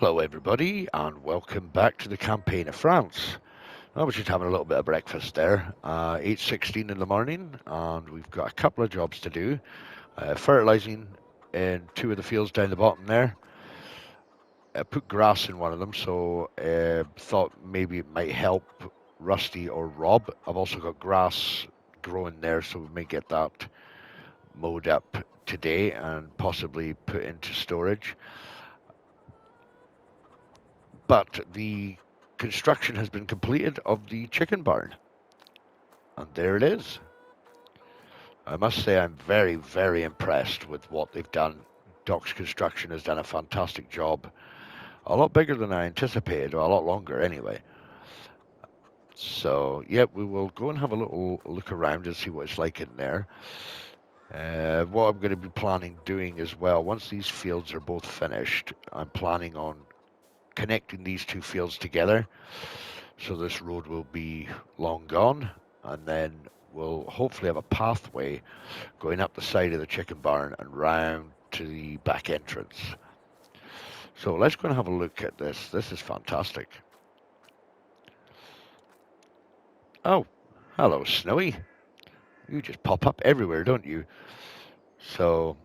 Hello everybody and welcome back to the campaign of France. I was just having a little bit of breakfast there, 8:16 in the morning, and we've got a couple of jobs to do. Fertilising in two of the fields down the bottom there. I put grass in one of them, so thought maybe it might help Rusty or Rob. I've also got grass growing there, so we may get that mowed up today and possibly put into storage. But the construction has been completed of the chicken barn. And there it is. I must say I'm very, very impressed with what they've done. Doc's Construction has done a fantastic job. A lot bigger than I anticipated, or a lot longer anyway. So, yeah, we will go and have a little look around and see what it's like in there. What I'm going to be planning doing as well, once these fields are both finished, I'm planning on connecting these two fields together. So this road will be long gone, and then we'll hopefully have a pathway going up the side of the chicken barn and round to the back entrance. So let's go and have a look at this. This is fantastic. Oh, hello, Snowy. You just pop up everywhere, don't you? So,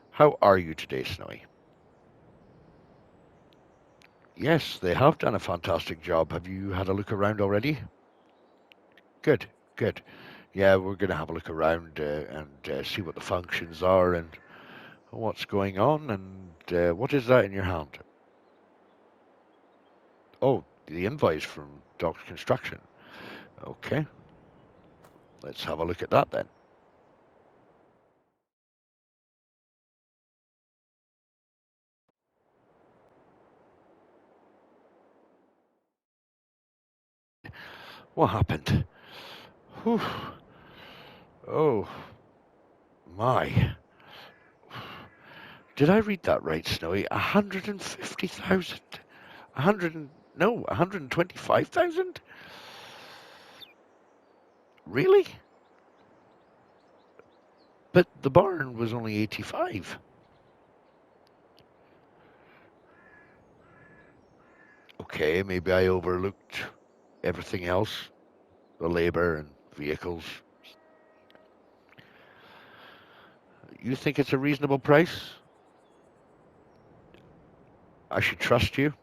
how are you today, Snowy? Yes, they have done a fantastic job. Have you had a look around already? Good, good. Yeah, we're going to have a look around and see what the functions are and what's going on. And what is that in your hand? Oh, the invoice from Doc's Construction. Okay, let's have a look at that then. What happened? Whew. Oh, my. Did I read that right, Snowy? 150,000? 100 no, 125,000? Really? But the barn was only 85. Okay, maybe I overlooked everything else, the labor and vehicles. You think it's a reasonable price? I should trust you?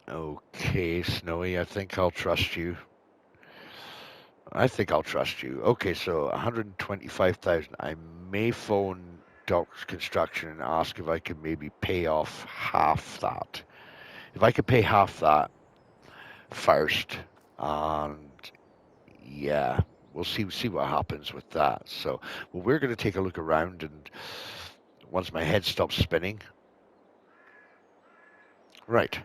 Okay, Snowy, I think I'll trust you. I think I'll trust you. Okay, so 125,000. I may phone Doc's Construction and ask if I could maybe pay off half that. If I could pay half that first, and yeah, we'll see what happens with that. So, well, we're going to take a look around, and once my head stops spinning, right.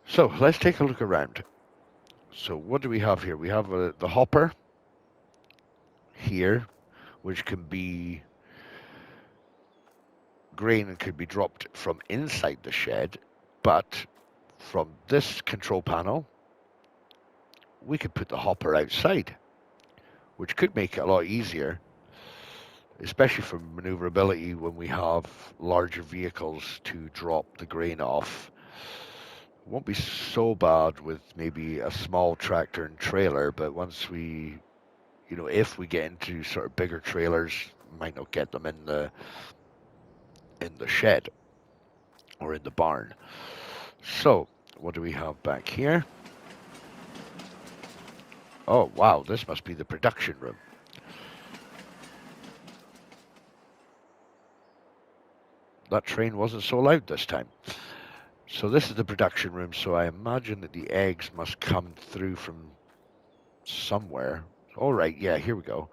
So let's take a look around. So what do we have here? We have the hopper here, which can be grain could be dropped from inside the shed, but from this control panel, we could put the hopper outside, which could make it a lot easier, especially for maneuverability when we have larger vehicles to drop the grain off. It won't be so bad with maybe a small tractor and trailer, but once we, if we get into sort of bigger trailers, might not get them in the shed or in the barn. So, what do we have back here? Oh, wow, this must be the production room. That train wasn't so loud this time. So this is the production room, so I imagine that the eggs must come through from somewhere. All right, yeah, here we go.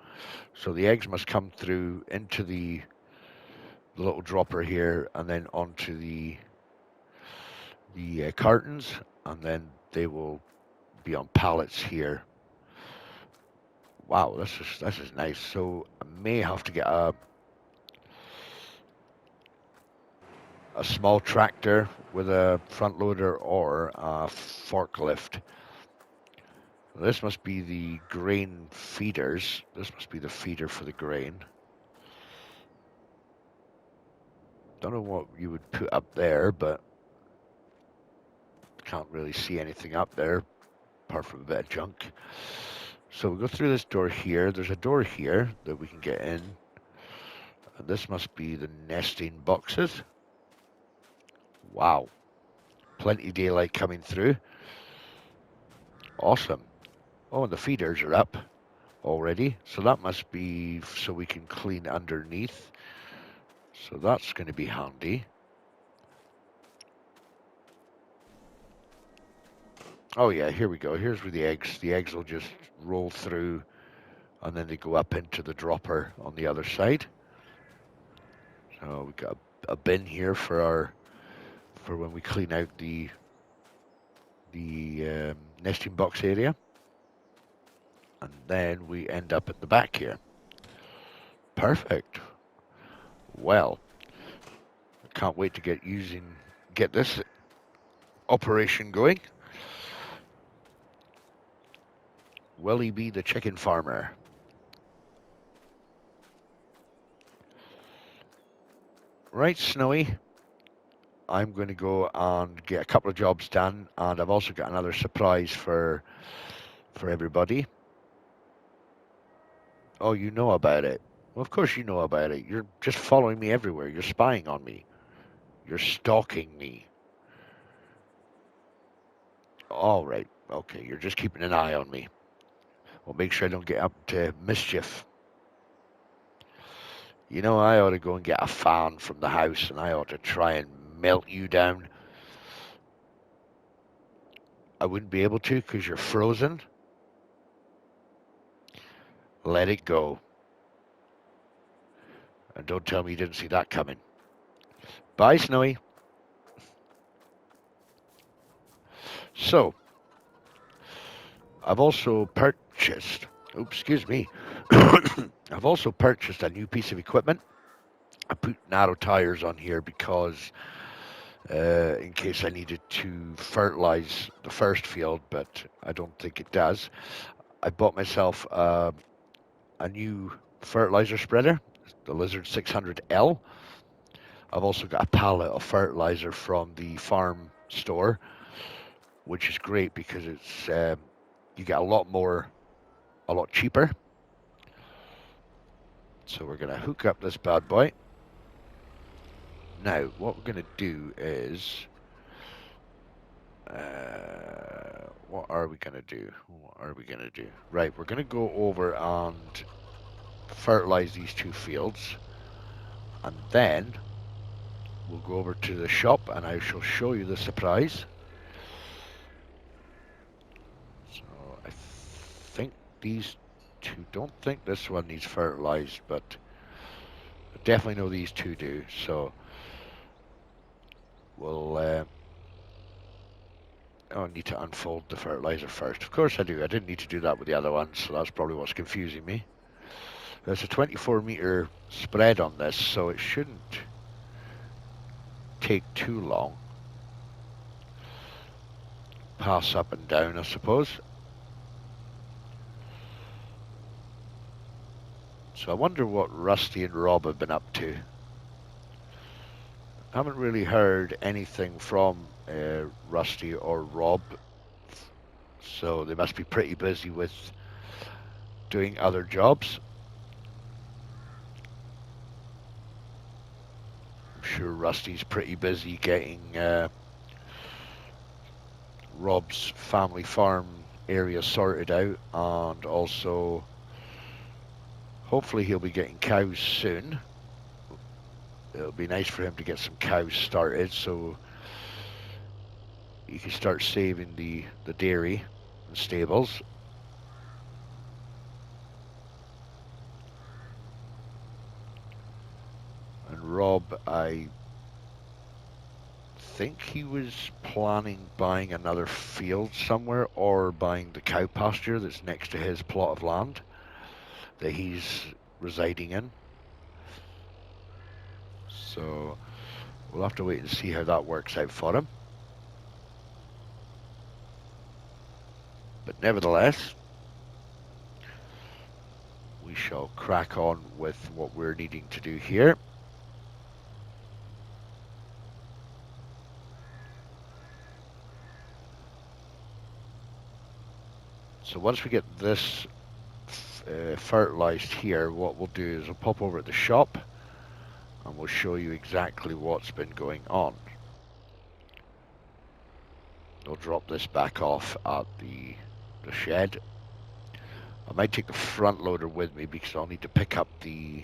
So the eggs must come through into the little dropper here and then onto the cartons, and then they will be on pallets here. Wow, this is nice. So I may have to get a small tractor with a front loader or a forklift. This must be the grain feeders. This must be the feeder for the grain. Don't know what you would put up there, but can't really see anything up there apart from a bit of junk. So we go through this door here. There's a door here that we can get in. And this must be the nesting boxes. Wow. Plenty of daylight coming through. Awesome. Oh, and the feeders are up already. So that must be so we can clean underneath. So that's going to be handy. Oh yeah, here we go. Here's where the eggs will just roll through and then they go up into the dropper on the other side. So we've got a bin here for when we clean out the nesting box area. And then we end up at the back here. Perfect. Well, I can't wait to get this operation going. Willie be the chicken farmer. Right, Snowy. I'm going to go and get a couple of jobs done, and I've also got another surprise for everybody. Oh, you know about it. Well, of course you know about it. You're just following me everywhere. You're spying on me. You're stalking me. All right. Okay, you're just keeping an eye on me. Well, make sure I don't get up to mischief. You know, I ought to go and get a fan from the house, and I ought to try and melt you down. I wouldn't be able to because you're frozen. Let it go. And don't tell me you didn't see that coming. Bye, Snowy. So, I've also purchased, oops, excuse me. I've also purchased a new piece of equipment. I put narrow tires on here because in case I needed to fertilize the first field, but I don't think it does. I bought myself a new fertilizer spreader, the Lizard 600L. I've also got a pallet of fertilizer from the farm store, which is great because it's you get a lot cheaper. So we're going to hook up this bad boy. Now, what we're going to do is, what are we going to do? Right, we're going to go over and fertilize these two fields, and then we'll go over to the shop and I shall show you the surprise. So I think these two, don't think this one needs fertilized, but I definitely know these two do. So we'll I need to unfold the fertilizer first. Of course I do. I didn't need to do that with the other ones, so that's probably what's confusing me. There's a 24-meter spread on this, so it shouldn't take too long. Pass up and down, I suppose. So I wonder what Rusty and Rob have been up to. I haven't really heard anything from Rusty or Rob, so they must be pretty busy with doing other jobs. I'm sure Rusty's pretty busy getting Rob's family farm area sorted out, and also hopefully he'll be getting cows soon. It'll be nice for him to get some cows started so he can start saving the dairy and stables. And Rob, I think he was planning buying another field somewhere or buying the cow pasture that's next to his plot of land that he's residing in. So we'll have to wait and see how that works out for him. But nevertheless, we shall crack on with what we're needing to do here. So once we get this fertilized here, what we'll do is we'll pop over at the shop and we'll show you exactly what's been going on. I'll drop this back off at the shed. I might take the front loader with me because I'll need to pick up the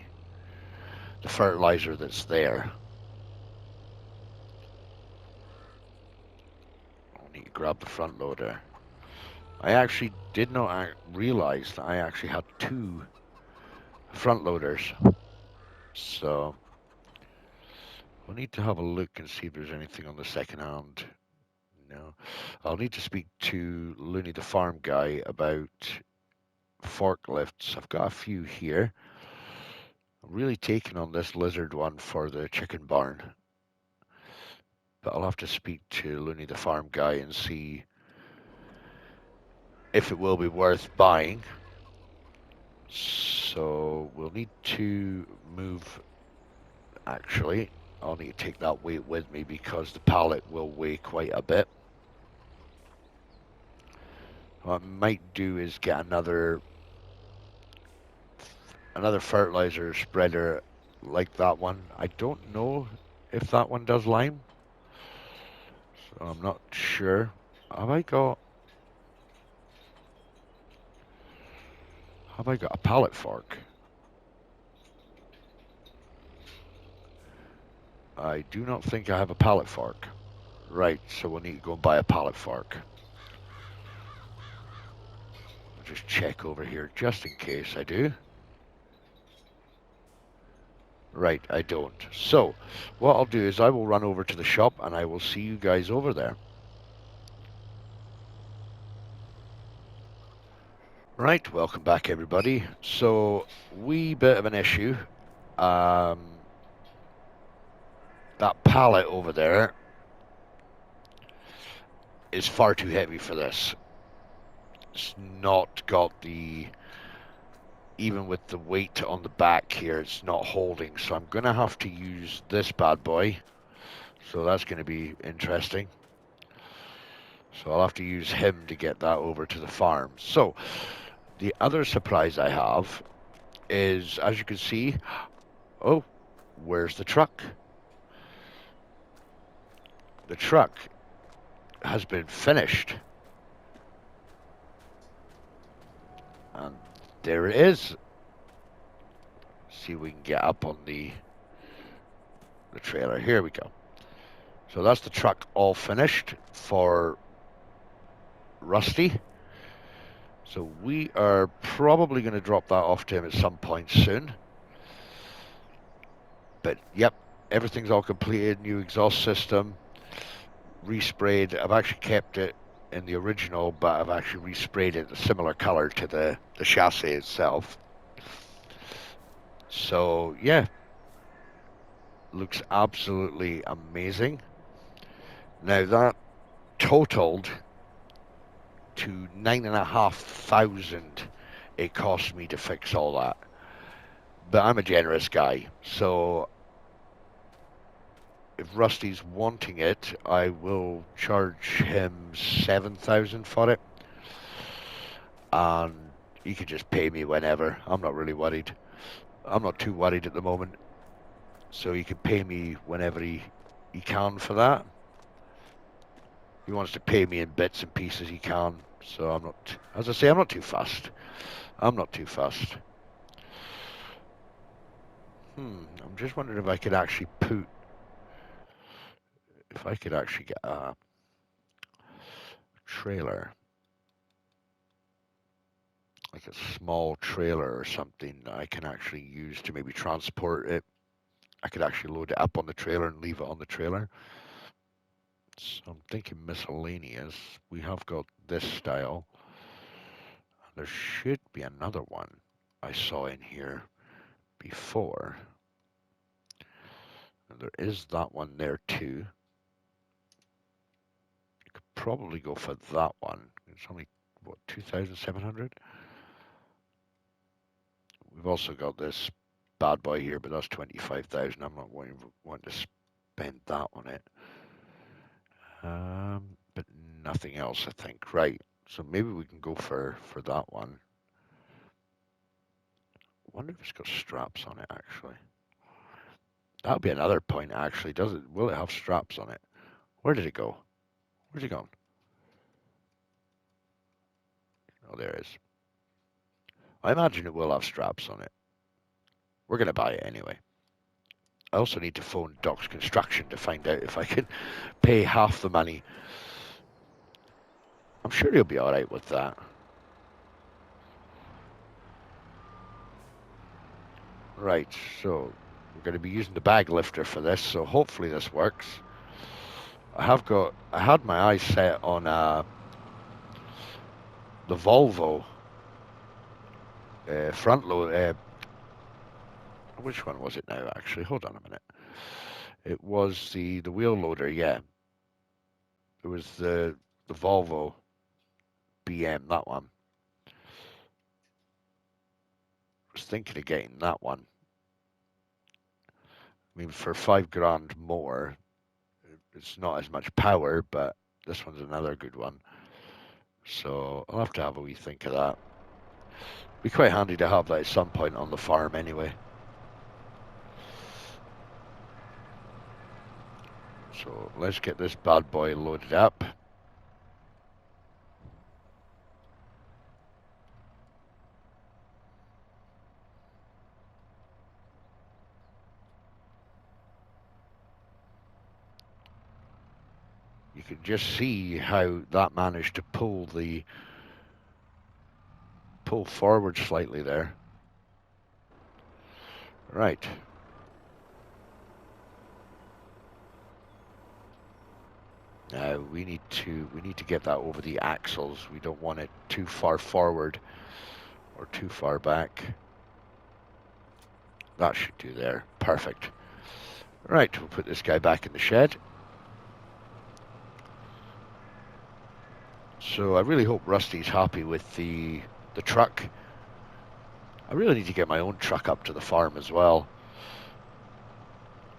fertilizer that's there. I'll need to grab the front loader. I actually did not realize that I actually had 2 front loaders. So we'll need to have a look and see if there's anything on the second hand. No. I'll need to speak to Looney the farm guy about forklifts. I've got a few here. I'm really taking on this lizard one for the chicken barn. But I'll have to speak to Looney the farm guy and see if it will be worth buying. So we'll need to move. Actually, I'll need to take that weight with me because the pallet will weigh quite a bit. What I might do is get another fertilizer spreader like that one. I don't know if that one does lime, so I'm not sure. Have I got a pallet fork? I do not think I have a pallet fork. Right, so we'll need to go and buy a pallet fork. I'll just check over here just in case I do. Right, I don't. So, what I'll do is I will run over to the shop and I will see you guys over there. Right, welcome back everybody. So, wee bit of an issue. That pallet over there is far too heavy for this. It's not got the... Even with the weight on the back here, it's not holding. So I'm going to have to use this bad boy. So that's going to be interesting. So I'll have to use him to get that over to the farm. So the other surprise I have is, as you can see, oh, where's the truck? The truck has been finished. And there it is. See if we can get up on the trailer. Here we go. So that's the truck all finished for Rusty. So we are probably going to drop that off to him at some point soon. But yep, everything's all completed. New exhaust system, resprayed. I've actually kept it in the original, but I've actually resprayed it a similar color to the chassis itself. So yeah, looks absolutely amazing. Now that totaled to 9,500 it cost me to fix all that. But I'm a generous guy, so if Rusty's wanting it, I will charge him 7,000 for it. And he can just pay me whenever. I'm not really worried. I'm not too worried at the moment. So he can pay me whenever he can for that. If he wants to pay me in bits and pieces, he can. So I'm not, as I say, I'm not too fussed. I'm not too fussed. I'm just wondering if I could actually get a trailer. Like a small trailer or something that I can actually use to maybe transport it. I could actually load it up on the trailer and leave it on the trailer. So I'm thinking miscellaneous. We have got this style. There should be another one I saw in here before. And there is that one there too. You could probably go for that one. It's only, what, 2,700? We've also got this bad boy here, but that's 25,000. I'm not wanting to spend that on it. But nothing else, I think. Right. So maybe we can go for that one. I wonder if it's got straps on it, actually. That'll be another point, actually. Will it have straps on it? Where did it go? Where's it gone? Oh, there it is. I imagine it will have straps on it. We're going to buy it anyway. I also need to phone Doc's Construction to find out if I can pay half the money. I'm sure he'll be alright with that. Right, so we're going to be using the bag lifter for this, so hopefully this works. I had my eyes set on the Volvo front load. Which one was it now, actually? Hold on a minute. It was the wheel loader, yeah. It was the Volvo BM, that one. I was thinking of getting that one. I mean, for £5,000 more, it's not as much power, but this one's another good one. So I'll have to have a wee think of that. Be quite handy to have that at some point on the farm anyway. So let's get this bad boy loaded up. You can just see how that managed to pull forward slightly there. Right. Now we need to get that over the axles. We don't want it too far forward or too far back. That should do there. Perfect. Right, we'll put this guy back in the shed. So I really hope Rusty's happy with the truck. I really need to get my own truck up to the farm as well.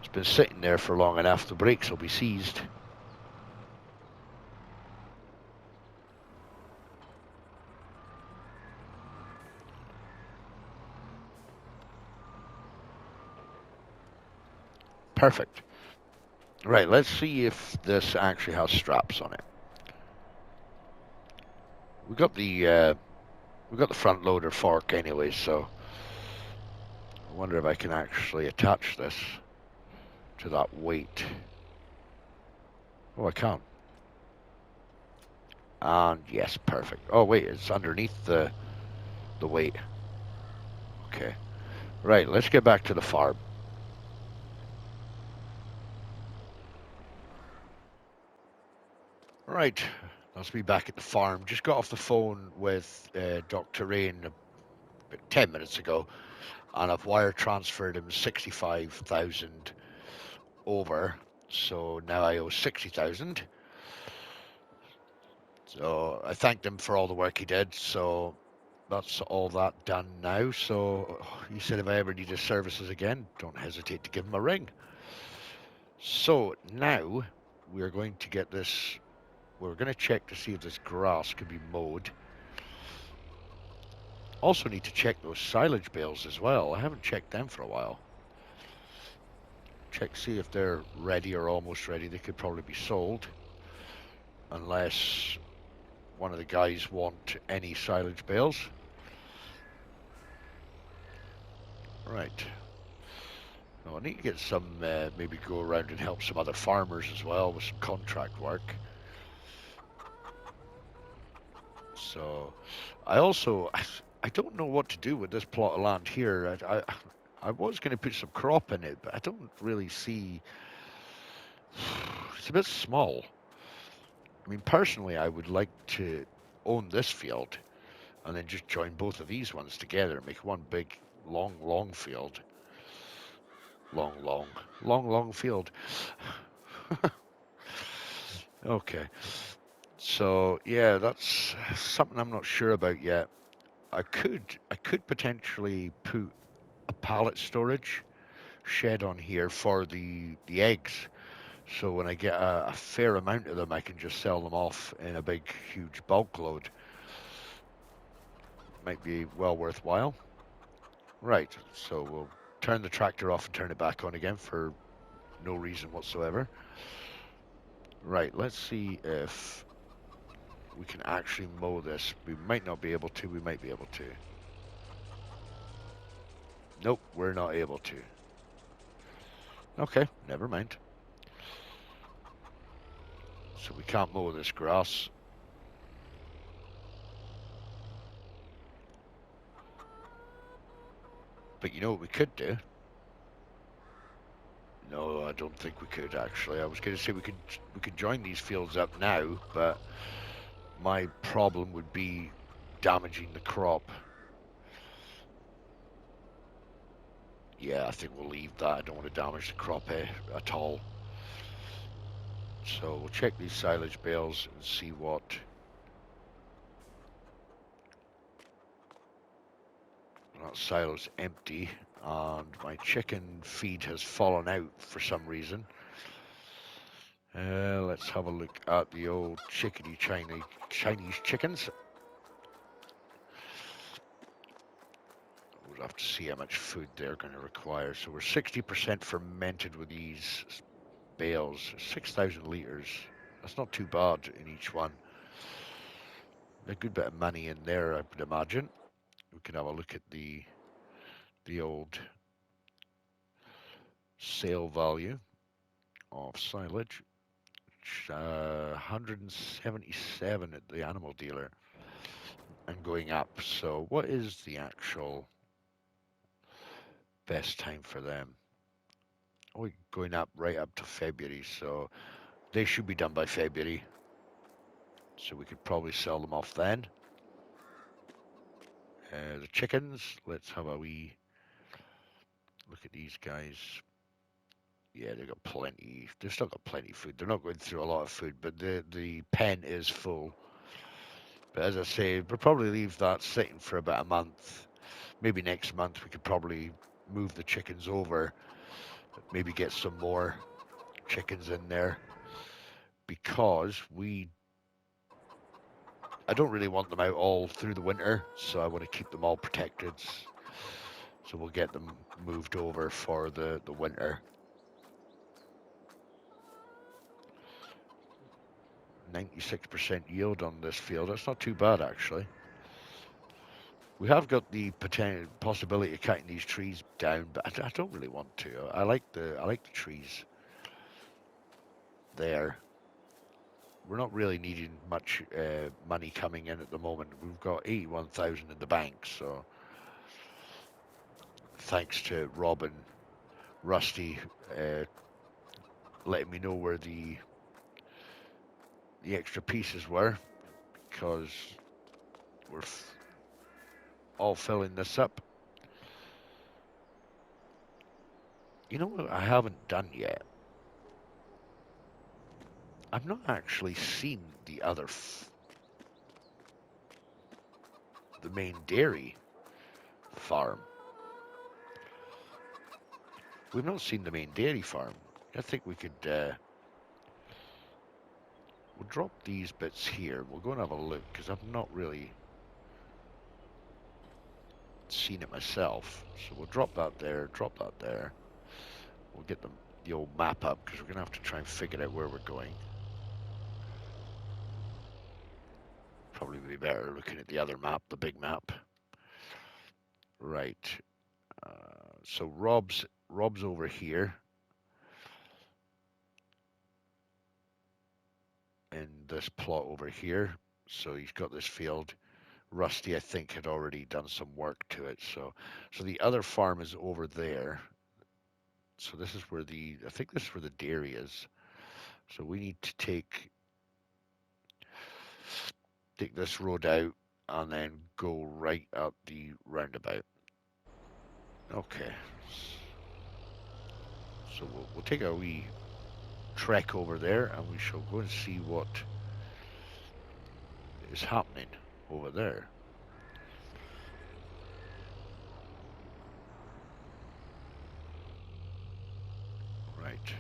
It's been sitting there for long enough. The brakes will be seized. Perfect. Right, let's see if this actually has straps on it. We got the front loader fork anyway, so I wonder if I can actually attach this to that weight. Oh, I can. And yes, perfect. Oh wait, it's underneath the weight. Okay. Right, let's get back to the farm. Right, let's be back at the farm. Just got off the phone with Dr. Rain about 10 minutes ago, and I've wire transferred him 65,000 over, so now I owe 60,000. So I thanked him for all the work he did, so that's all that done now. So he said if I ever need his services again, don't hesitate to give him a ring. So now we're going to get this. We're going to check to see if this grass can be mowed. Also need to check those silage bales as well. I haven't checked them for a while. Check, see if they're ready or almost ready. They could probably be sold. Unless one of the guys want any silage bales. Right. I need to get some, maybe go around and help some other farmers as well with some contract work. So, I don't know what to do with this plot of land here. I was going to put some crop in it, but I don't really see. It's a bit small. I mean, personally, I would like to own this field and then just join both of these ones together and make one big, long field. Long field. Okay. So yeah, that's something I'm not sure about yet. I could potentially put a pallet storage shed on here for the eggs. So when I get a fair amount of them, I can just sell them off in a big, huge bulk load. might be well worthwhile. Right, so we'll turn the tractor off and turn it back on again for no reason whatsoever. Right, let's see if we can actually mow this. We might not be able to, we might be able to. Nope, we're not able to. Okay, never mind. So we can't mow this grass. But you know what we could do? No, I don't think we could actually. I was going to say we could join these fields up now, but my problem would be damaging the crop. Yeah, I think we'll leave that. I don't want to damage the crop at all. So we'll check these silage bales and see what. That silo's empty, and my chicken feed has fallen out for some reason. Let's have a look at the old chickadee Chinese chickens. We'll have to see how much food they're going to require. So we're 60% fermented with these bales, 6,000 litres. That's not too bad in each one. A good bit of money in there, I would imagine. We can have a look at the old sale value of silage. 177 at the animal dealer and going up. So what is the actual best time for them? Oh, going up right up to February, so they should be done by February. So we could probably sell them off then. The chickens, let's have a wee look at these guys. Yeah, they've got plenty. They've still got plenty of food. They're not going through a lot of food, but the pen is full. But as I say, we'll probably leave that sitting for about a month. Maybe next month we could probably move the chickens over. Maybe get some more chickens in there. Because I don't really want them out all through the winter, so I want to keep them all protected. So we'll get them moved over for the winter. 96% yield on this field. That's not too bad, actually. We have got the possibility of cutting these trees down, but I don't really want to. I like the trees there. We're not really needing much money coming in at the moment. We've got 81,000 in the bank, so thanks to Rob and Rusty letting me know where the extra pieces were, because we're all filling this up. You know what I haven't done yet? I've not actually seen the other, the main dairy farm. We've not seen the main dairy farm. I think we could, we'll drop these bits here. We'll go and have a look, because I've not really seen it myself. So we'll drop that there, drop that there. We'll get the old map up, because we're going to have to try and figure out where we're going. Probably be better looking at the other map, the big map. Right. So Rob's over here. In this plot over here. So he's got this field. Rusty, I think, had already done some work to it. So the other farm is over there. So this is where I think this is where the dairy is. So we need to take this road out and then go right up the roundabout. Okay. So we'll take a wee trek over there and we shall go and see what is happening over there. Right.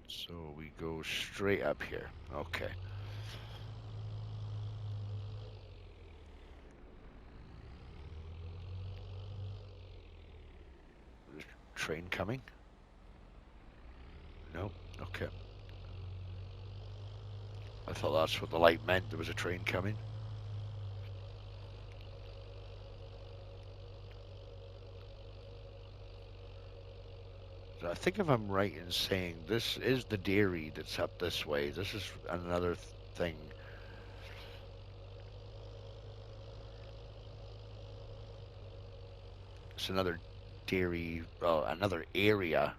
So we go straight up here. Okay. train coming? No? Okay. I thought that's what the light meant, there was a train coming. So I think if I'm right in saying this is the dairy that's up this way. This is another thing. It's another dairy, well, another area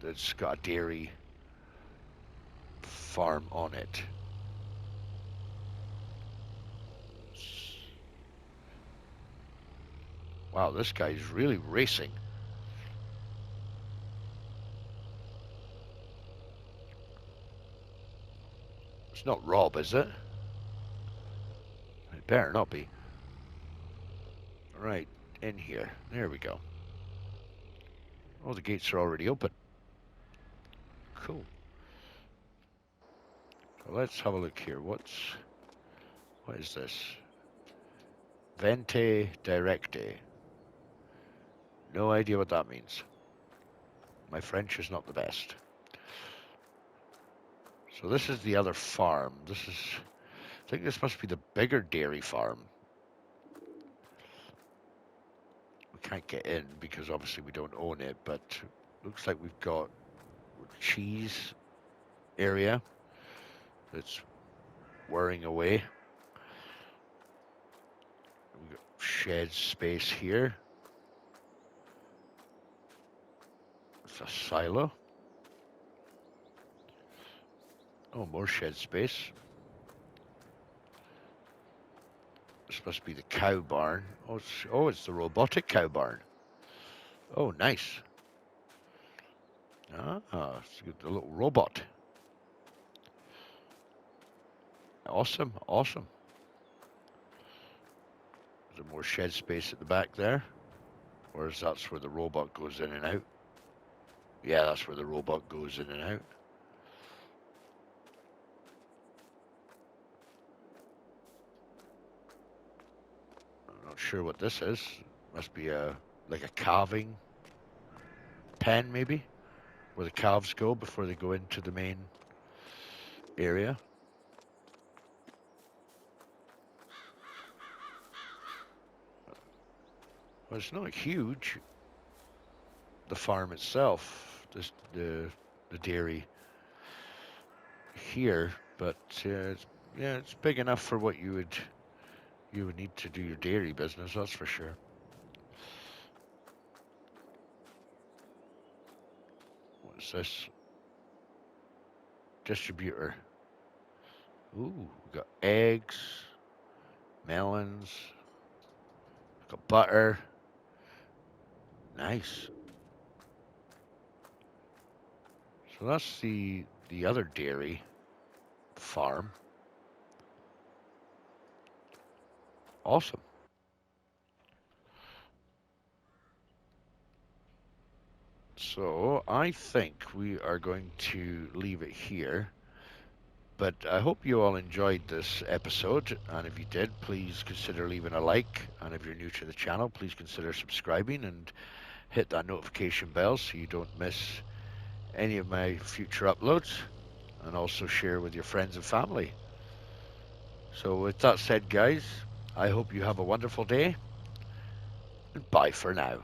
that's got a dairy farm on it. Wow, this guy's really racing. It's not Rob, is it? It better not be. Right, in here. There we go. Oh, the gates are already open. Cool. So let's have a look here. What is this? Vente Directe. No idea what that means. My French is not the best. So this is the other farm. I think this must be the bigger dairy farm. We can't get in because obviously we don't own it, but looks like we've got cheese area that's whirring away. We've got shed space here. It's a silo. Oh, more shed space. This must be the cow barn. Oh, it's the robotic cow barn. Oh, nice. Ah, it's got the little robot. Awesome, awesome. Is there more shed space at the back there? Or is that where the robot goes in and out? Yeah, that's where the robot goes in and out. I'm not sure what this is. Must be like a calving pen, maybe, where the calves go before they go into the main area. Well, it's not huge. The farm itself, the dairy here, but it's big enough for what you would need to do your dairy business. That's for sure. What's this? Distributor. Ooh, we got eggs, melons, got butter. Nice. So that's the other dairy farm. Awesome. So I think we are going to leave it here. But I hope you all enjoyed this episode, and if you did, please consider leaving a like, and if you're new to the channel, please consider subscribing and hit that notification bell so you don't miss any of my future uploads, and also share with your friends and family. So with that said, guys, I hope you have a wonderful day, and bye for now.